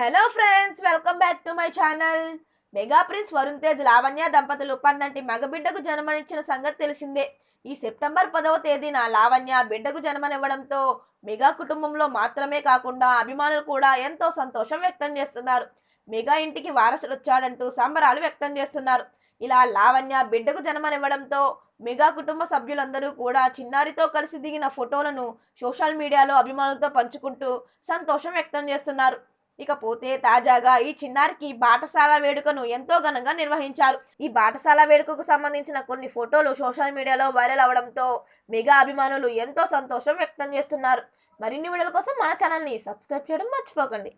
Hello friends, welcome back to my channel. Mega prince Varun Tej Lavanya దంపతులు పన్నంటి మగబిడ్డకు జన్మనిచ్చిన సంగతి తెలిసిందే. ఈ సెప్టెంబర్ 10వ తేదీన లావణ్య బిడ్డకు జన్మనివ్వడంతో మెగా కుటుంబంలో మాత్రమే కాకుండా అభిమానులు కూడా ఎంతో సంతోషం వ్యక్తం చేస్తున్నారు. మెగా ఇంటికి వారసుడు వచ్చాడంటూ సంబరాలు వ్యక్తం చేస్తున్నారు. ఇలా లావణ్య బిడ్డకు జన్మనివ్వడంతో మెగా కుటుంబ సభ్యులందరూ కూడా చిన్నారితో కలిసి దిగిన ఫోటోలను సోషల్ మీడియాలో అభిమానులతో పంచుకుంటూ సంతోషం వ్యక్తం చేస్తున్నారు. ఇకపోతే తాజాగా ఈ చిన్నారికి బాటసాల వేడుకను ఎంతో ఘనంగా నిర్వహించారు. ఈ బాటసాల వేడుకకు సంబంధించిన కొన్ని ఫోటోలు సోషల్ మీడియాలో వైరల్ అవడంతో మెగా అభిమానులు ఎంతో సంతోషం వ్యక్తం చేస్తున్నారు. మరిన్ని వీడియోల కోసం మన ఛానల్ని సబ్స్క్రైబ్ చేయడం మర్చిపోకండి.